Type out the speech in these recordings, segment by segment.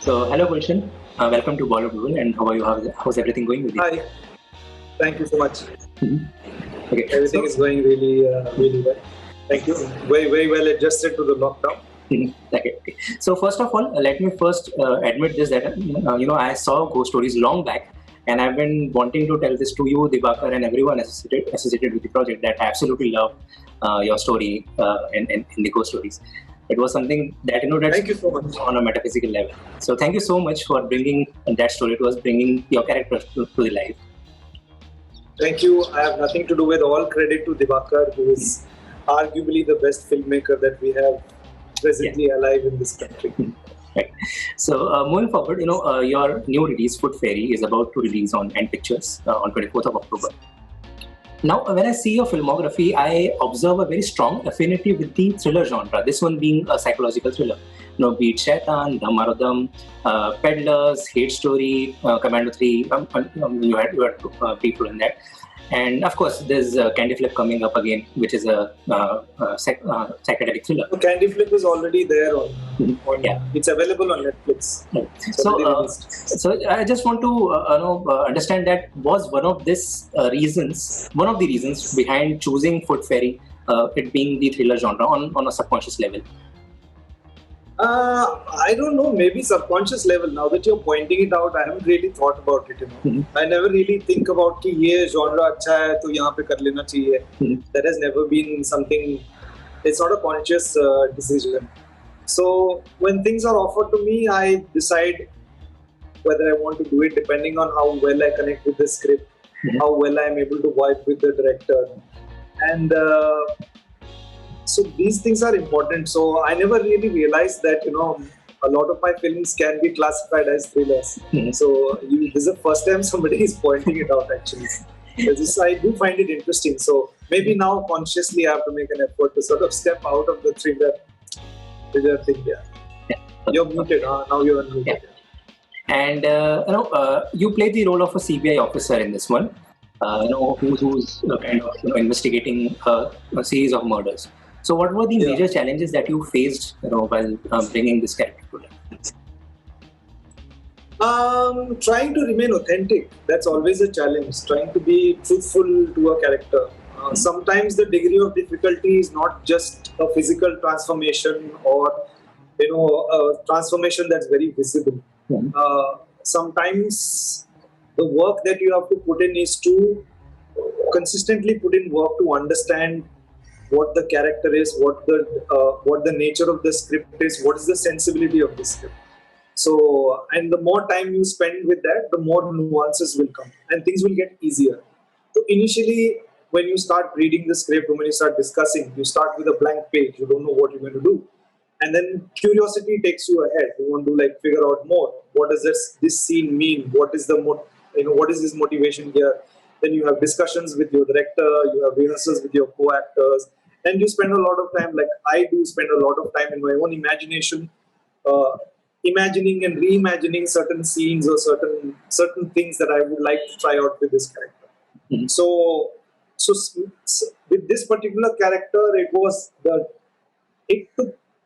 Hello, Gulshan. Welcome to Bollywood, and how are you? How's everything going with you? Hi, thank you so much. Mhm. Okay, Everything is going really well. Thank you. Very well adjusted to the lockdown. okay. So first of all, let me first admit this that I saw Ghost Stories long back, and I've been wanting to tell this to you, Dibakar, and everyone associated with the project that I absolutely love your story in the Ghost Stories. It was something that that's Thank you so much. on a metaphysical level. So thank you so much for bringing that story to us, bringing your character to the life. Thank you. I have nothing to do with all credit to Dibakar, who is arguably the best filmmaker that we have presently alive in this country. Right. So moving forward, your new release, Food Fairy, is about to release on End Pictures on 24th of October. Now, when I see your filmography, I observe a very strong affinity with the thriller genre. This one being a psychological thriller. Be it Shaitan, Dhammaradam, Peddlers, Hate Story, Commando 3. You had people in that. And of course, there's Candy Flip coming up again, which is a psychedelic thriller. Candy Flip is already there on Yeah. It's available on Netflix. So I just want to understand that was one of the reasons behind choosing Food Fairy, it being the thriller genre on a subconscious level. I don't know, maybe subconscious level. Now that you're pointing it out, I haven't really thought about it. I never really think about कि ये genre अच्छा है तो यहाँ पे कर लेना चाहिए. That has never been something. It's not a conscious decision. So when things are offered to me, I decide whether I want to do it depending on how well I connect with the script, how well I am able to vibe with the director, and. So these things are important. So I never really realized that a lot of my films can be classified as thrillers. So this is the first time somebody is pointing it out actually. I do find it interesting. So maybe now consciously I have to make an effort to sort of step out of the thriller thing. Yeah. You're muted. Now you're unmuted. Yeah. And you play the role of a CBI officer in this one. Who's kind of investigating a series of murders. So, what were the major challenges that you faced, while bringing this character to life? Trying to remain authentic. That's always a challenge. Trying to be truthful to a character. Sometimes the degree of difficulty is not just a physical transformation or a transformation that's very visible. Sometimes the work that you have to put in is to consistently put in work to understand what the character is, what the nature of the script is, what is the sensibility of the script. So, and the more time you spend with that, the more nuances will come and things will get easier. So initially, when you start reading the script, when you start discussing, you start with a blank page. You don't know what you're going to do. And then curiosity takes you ahead. You want to figure out more. What does this scene mean? What is what is his motivation here? Then you have discussions with your director, you have rehearsals with your co-actors, and you spend a lot of time, like I do spend a lot of time in my own imagination, imagining and reimagining certain scenes or certain things that I would like to try out with this character. So with this particular character, because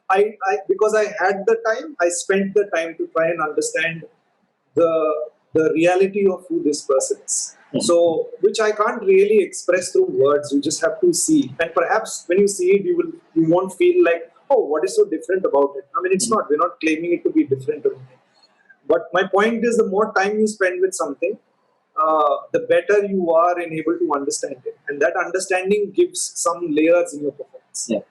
I had the time, I spent the time to try and understand the reality of who this person is. So, which I can't really express through words. You just have to see, and perhaps when you see it, you won't feel like, oh, what is so different about it? I mean, it's not. We're not claiming it to be different or anything. But my point is, the more time you spend with something, the better you are in able to understand it, and that understanding gives some layers in your performance. Yeah.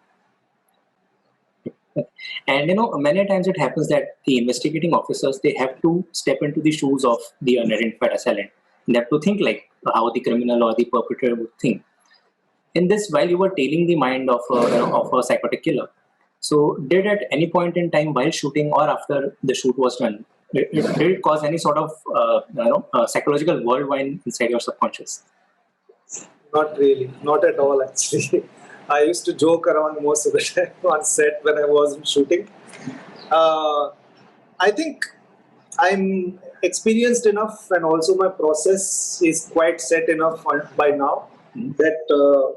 And many times it happens that the investigating officers, they have to step into the shoes of the unidentified assailant. They have to think like how the criminal or the perpetrator would think. In this, while you were tailing the mind of a psychotic killer, so did at any point in time while shooting or after the shoot was done, did it cause any sort of psychological whirlwind inside your subconscious? Not really, not at all actually. I used to joke around most of the time on set when I wasn't shooting. I think I'm experienced enough, and also my process is quite set enough by now that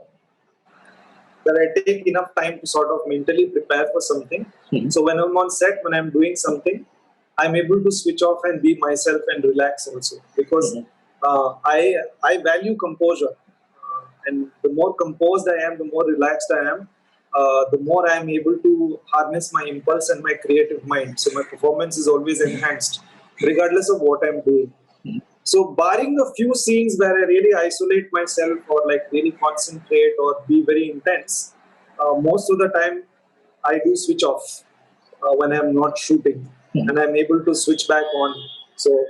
I take enough time to sort of mentally prepare for something. So when I'm on set, when I'm doing something, I'm able to switch off and be myself and relax also, because I value composure, and the more composed I am, the more relaxed I am, the more I am able to harness my impulse and my creative mind. So my performance is always enhanced, regardless of what I'm doing. So barring a few scenes where I really isolate myself or like really concentrate or be very intense, most of the time I do switch off when I'm not shooting, and I'm able to switch back on. So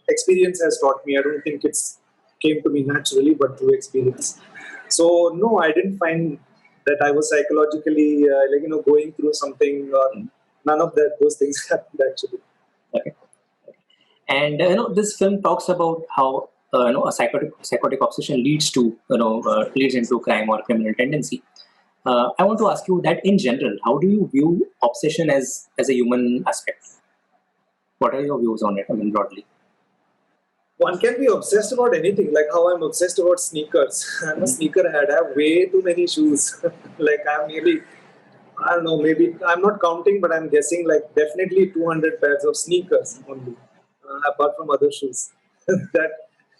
experience has taught me. I don't think it's came to me naturally, but through experience. So no, I didn't find that I was psychologically going through something. None of that. Those things happened actually. Okay. And this film talks about how a psychotic obsession leads to leads into crime or criminal tendency. I want to ask you that in general, how do you view obsession as a human aspect? What are your views on it? I mean, broadly. One can be obsessed about anything, like how I'm obsessed about sneakers. I'm a sneakerhead. I have way too many shoes. Like I'm nearly, I don't know, maybe I'm not counting, but I'm guessing like definitely 200 pairs of sneakers only, apart from other shoes. That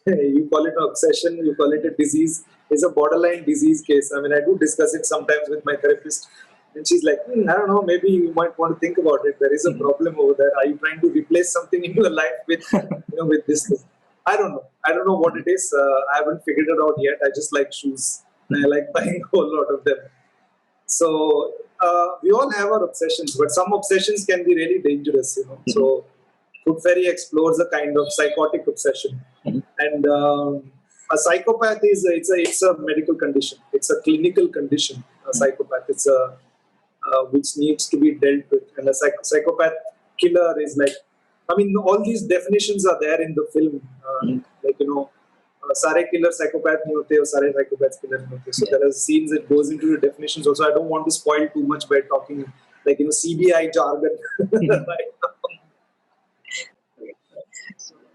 you call it an obsession, you call it a disease, is a borderline disease case. I mean, I do discuss it sometimes with my therapist, and she's like, I don't know, maybe you might want to think about it. There is a problem over there. Are you trying to replace something in your life with, with this thing? I don't know. I don't know what it is. I haven't figured it out yet. I just like shoes, and I like buying a whole lot of them. So we all have our obsessions, but some obsessions can be really dangerous. So Food Fairy explores a kind of psychotic obsession, and a psychopath is it's a medical condition. It's a clinical condition. A psychopath. It's a which needs to be dealt with, and a psychopath killer is like. I mean, all these definitions are there in the film. Sare killer psychopath nahi hote aur sare psychopaths killer nahi hote. So there are scenes that goes into the definitions also. I don't want to spoil too much by talking CBI jargon. Right.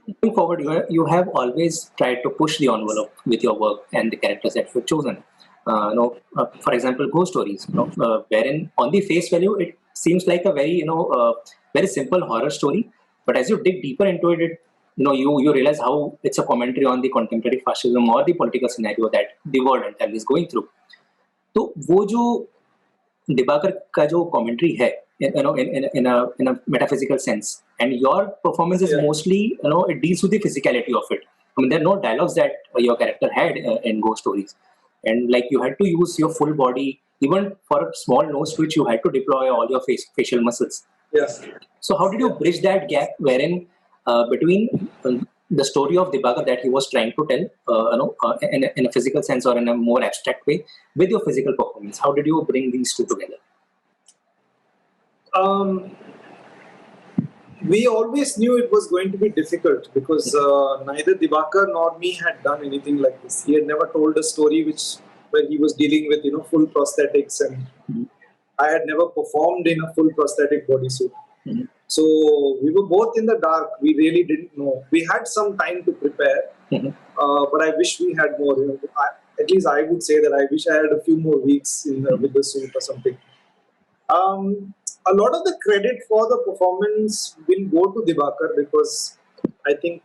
Moving forward, you have always tried to push the envelope with your work and the characters that you've chosen. For example, ghost stories, wherein on the face value it seems like a very very simple horror story, but as you dig deeper into it, you realize how it's a commentary on the contemporary fascism or the political scenario that the world entirely is going through. तो वो जो दिबाकर का जो commentary है, in a metaphysical sense, and your performance is mostly it deals with the physicality of it. I mean, there are no dialogues that your character had in ghost stories, and like you had to use your full body, even for a small nose twitch you had to deploy all your facial muscles. Yes. So how did you bridge that gap wherein between the story of Dibakar that he was trying to tell in a physical sense or in a more abstract way with your physical performance? How did you bring these two together? We always knew it was going to be difficult because neither Dibakar nor me had done anything like this. He had never told a story where he was dealing with full prosthetics, and I had never performed in a full prosthetic bodysuit. So we were both in the dark. We really didn't know. We had some time to prepare, but I wish we had more. At least I would say that I wish I had a few more weeks with the suit or something. A lot of the credit for the performance will go to Dibakar because I think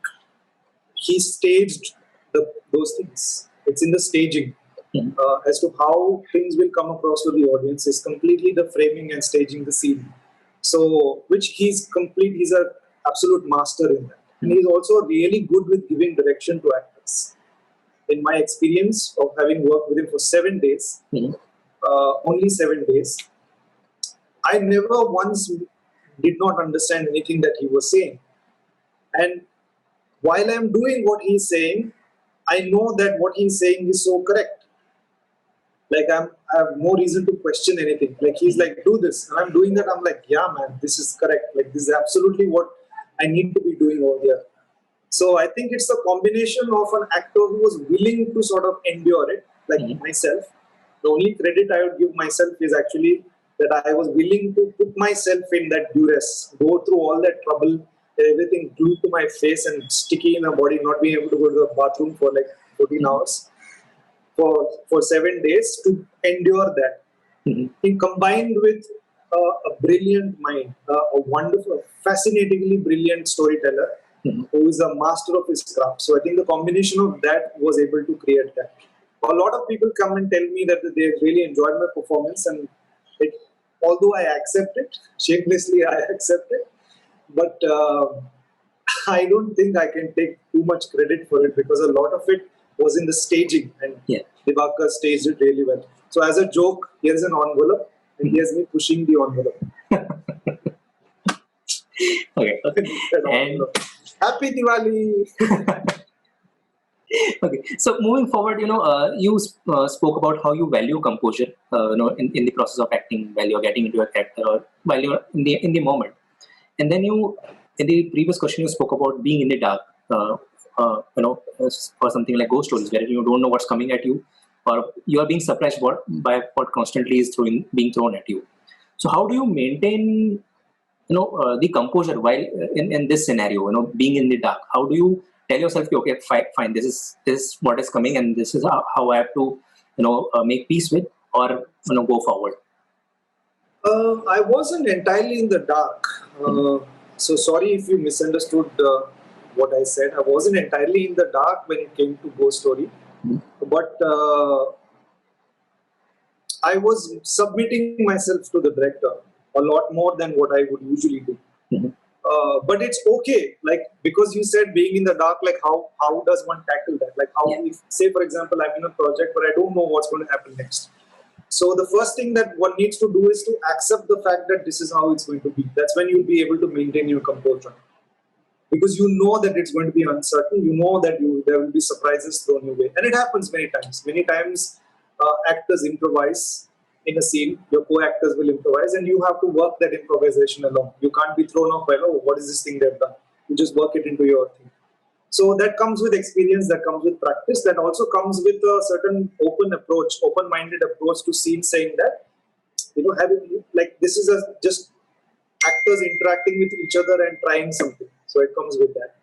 he staged those things. It's in the staging. As to how things will come across to the audience is completely the framing and staging the scene. So, which he's an absolute master in that. And he's also really good with giving direction to actors. In my experience of having worked with him for 7 days, only 7 days, I never once did not understand anything that he was saying. And while I'm doing what he's saying, I know that what he's saying is so correct. Like I have no reason to question anything. Like he's like, do this, and I'm doing that. I'm like, yeah, man, this is correct. Like this is absolutely what I need to be doing over here. So I think it's a combination of an actor who was willing to sort of endure it, like myself. The only credit I would give myself is actually that I was willing to put myself in that duress, go through all that trouble, everything glued to my face and sticky in my body, not being able to go to the bathroom for like 14 hours. For 7 days to endure that. Combined with a brilliant mind, a wonderful, fascinatingly brilliant storyteller who is a master of his craft. So I think the combination of that was able to create that. A lot of people come and tell me that they really enjoyed my performance, and it, although I accept it, shamelessly I accept it, but I don't think I can take too much credit for it because a lot of it was in the staging, and Yeah. Divakar staged it really well. So as a joke, here's an envelope, and here's me pushing the envelope. Okay. That And envelope. Happy Diwali! okay. So moving forward, you spoke about how you value composure, in the process of acting while you're getting into a character or while you're in the moment. And then in the previous question, you spoke about being in the dark, for something like ghost stories, where you don't know what's coming at you, or you are being surprised by what constantly is being thrown at you. So how do you maintain, the composure while in this scenario, being in the dark? How do you tell yourself, okay, fine, this is what is coming, and this is how I have to, make peace with, or go forward? I wasn't entirely in the dark. So sorry if you misunderstood what I said. I wasn't entirely in the dark when it came to Ghost Story, but I was submitting myself to the director a lot more than what I would usually do. But it's okay, like, because you said being in the dark, like how does one tackle that? Like how, if, say for example, I'm in a project but I don't know what's going to happen next. So the first thing that one needs to do is to accept the fact that this is how it's going to be. That's when you'll be able to maintain your composure. Because you know that it's going to be uncertain, you know that there will be surprises thrown your way. And it happens many times. Many times actors improvise in a scene, your co-actors will improvise, and you have to work that improvisation along. You can't be thrown off by, oh, what is this thing they've done? You just work it into your thing. So that comes with experience, that comes with practice, that also comes with a certain open-minded approach to scenes, saying that, having, like, this is just actors interacting with each other and trying something. So it comes with that.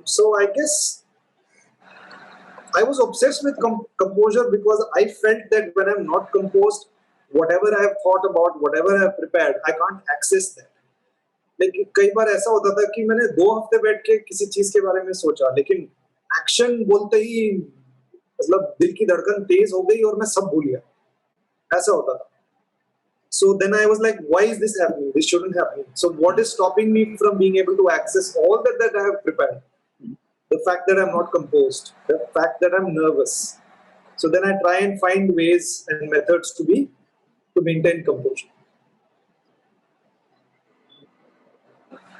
So I guess I was obsessed with composure because I felt that when I'm not composed, whatever I have thought about, whatever I have prepared, I can't access that. लेकिन कई बार ऐसा होता था कि मैंने 2 हफ्ते बैठ के किसी चीज के बारे में सोचा, लेकिन एक्शन बोलते ही मतलब दिल की धड़कन तेज हो गई और मैं सब भूल गया. ऐसा होता था. So then I was like, why is this happening? This shouldn't happen. So what is stopping me from being able to access all that I have prepared? The fact that I'm not composed, the fact that I'm nervous. So then I try and find ways and methods to maintain composure.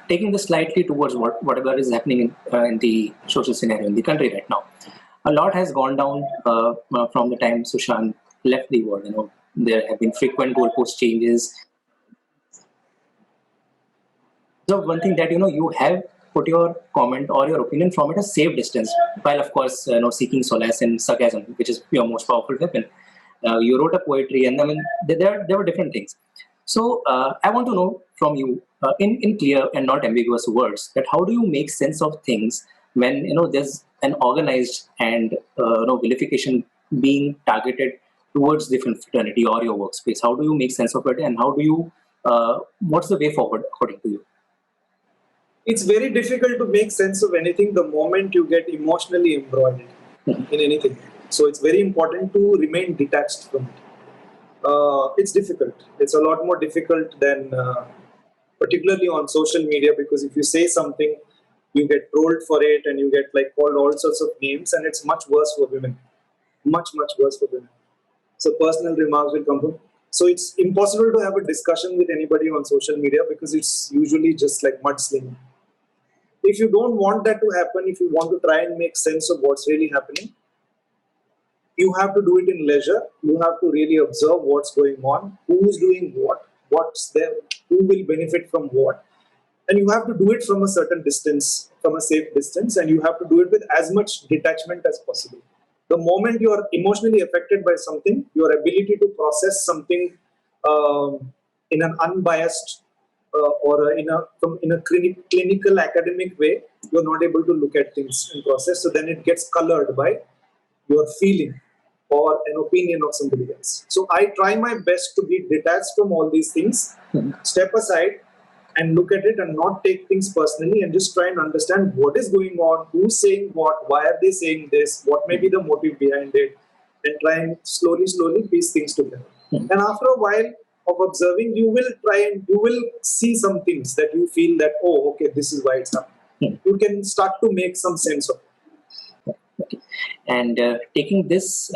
Taking this slightly towards whatever is happening in the social scenario in the country right now, a lot has gone down from the time Sushant left the world. There have been frequent goalpost changes. So one thing that you have put your comment or your opinion from it a safe distance, while of course seeking solace in sarcasm, which is your most powerful weapon. You wrote a poetry, and I mean there were different things. So I want to know from you, in clear and not ambiguous words, that how do you make sense of things when there's an organized and vilification being targeted towards the film fraternity or your workspace? How do you make sense of it, and how do you what's the way forward according to you? It's very difficult to make sense of anything the moment you get emotionally embroiled in anything. So it's very important to remain detached from it. It's difficult. It's a lot more difficult than, particularly on social media, because if you say something, you get trolled for it and you get like called all sorts of names, and it's much worse for women. Much, much worse for women. So personal remarks will come from. So it's impossible to have a discussion with anybody on social media because it's usually just like mudslinging. If you don't want that to happen, if you want to try and make sense of what's really happening, you have to do it in leisure. You have to really observe what's going on, who's doing what's there, who will benefit from what. And you have to do it from a certain distance, from a safe distance, and you have to do it with as much detachment as possible. The moment you are emotionally affected by something, your ability to process something in an unbiased or in a clinical academic way, you're not able to look at things in process. So then it gets colored by your feeling or an opinion of somebody else. So I try my best to be detached from all these things, step aside and look at it and not take things personally, and just try and understand what is going on, who's saying what, why are they saying this, what may be the motive behind it, and try and slowly piece things together. And after a while of observing, you will see some things that you feel that, oh, okay, this is why it's happening. You can start to make some sense of it. Okay. And taking this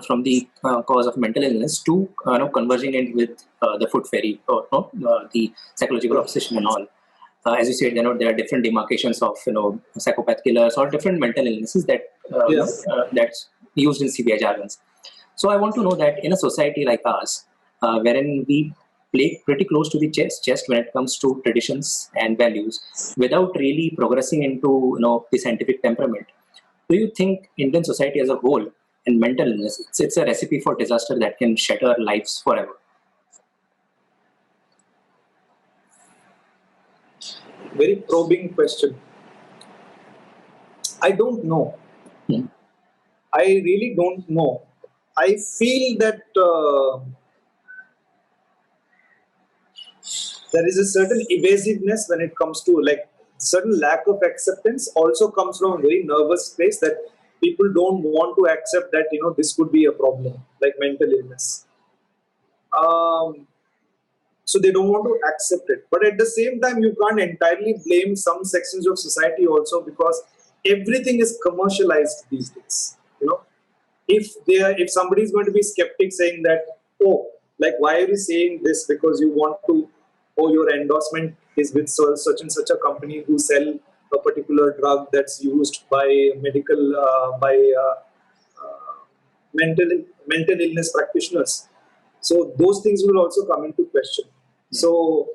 from the cause of mental illness to converging it with the food fairy, or the psychological obsession and all. As you said, there are different demarcations of psychopath killers or different mental illnesses that that's used in CBI jargons. So I want to know that in a society like ours, wherein we play pretty close to the chest when it comes to traditions and values, without really progressing into the scientific temperament, do you think Indian society as a whole and mental illness, it's a recipe for disaster that can shatter lives forever? Very probing question. I don't know. I really don't know. I feel that there is a certain evasiveness when it comes to certain lack of acceptance also comes from a very nervous place, that people don't want to accept that this could be a problem like mental illness. So they don't want to accept it. But at the same time, you can't entirely blame some sections of society also, because everything is commercialized these days. If somebody is going to be skeptic saying that, oh, why are you saying this? Because you want to, your endorsement is with such and such a company who sell a particular drug that's used by mental illness practitioners. So those things will also come into question. So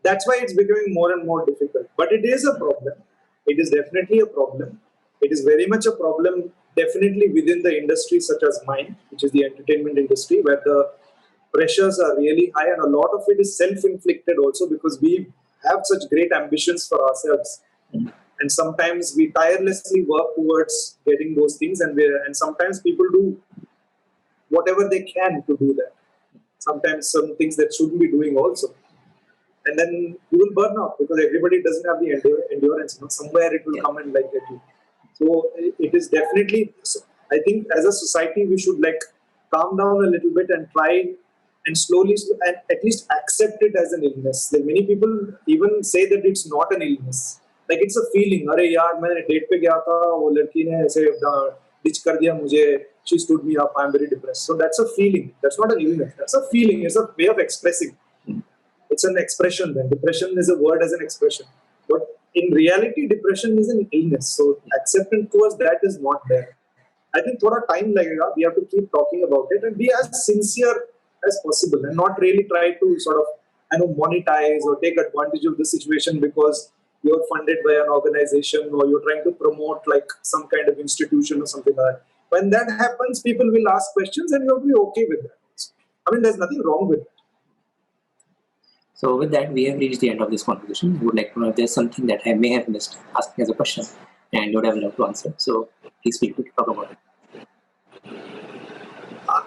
that's why it's becoming more and more difficult. But it is a problem. It is definitely a problem. It is very much a problem, definitely within the industry such as mine, which is the entertainment industry, where the pressures are really high, and a lot of it is self-inflicted also, because we have such great ambitions for ourselves. And sometimes we tirelessly work towards getting those things, and sometimes people do whatever they can to do that. Sometimes some things that shouldn't be doing also. And then you will burn out, because everybody doesn't have the endurance. Somewhere it will come and get you. So it is definitely, I think as a society, we should calm down a little bit and try and slowly and at least accept it as an illness. Many people even say that it's not an illness. It's a feeling. अरे यार मैं date पे गया था, वो लड़की ने ऐसे ditch कर दिया मुझे. She stood me up. I'm very depressed. So that's a feeling. That's not an illness. That's a feeling. It's a way of expressing. It's an expression. Then depression is a word as an expression. But in reality, depression is an illness. So acceptance towards that is not there. I think thoda time lagega. We have to keep talking about it and be as sincere as possible, and not really try to sort of monetize or take advantage of the situation because you're funded by an organization or you're trying to promote some kind of institution or something like that. When that happens, people will ask questions and you have to be okay with that. I mean, there's nothing wrong with it. So with that, we have reached the end of this conversation. I would like to know if there's something that I may have missed asking as a question and you would have loved to answer. So please feel free to talk about it.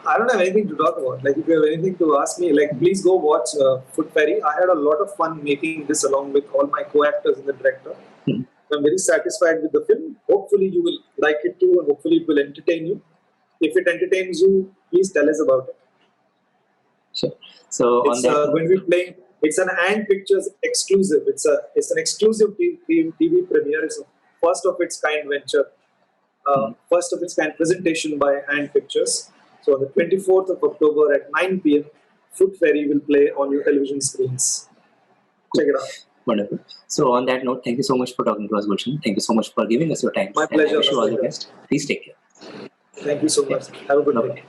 I don't have anything to talk about. If you have anything to ask me, please go watch Food Fairy. I had a lot of fun making this along with all my co-actors and the director. I'm very satisfied with the film. Hopefully you will like it too, and hopefully it will entertain you. If it entertains you, please tell us about it. Sure. So it's going to be playing. It's an Ant Pictures exclusive. It's an exclusive TV premiere. It's a first of its kind venture, first of its kind presentation by Ant Pictures. So on the 24th of October at 9 p.m., Food Fairy will play on your television screens. Check it out. Wonderful. So on that note, thank you so much for talking to us, Gulshan. Thank you so much for giving us your time. My pleasure. I wish you all the best. Please take care. Thank you so much. Have a good day.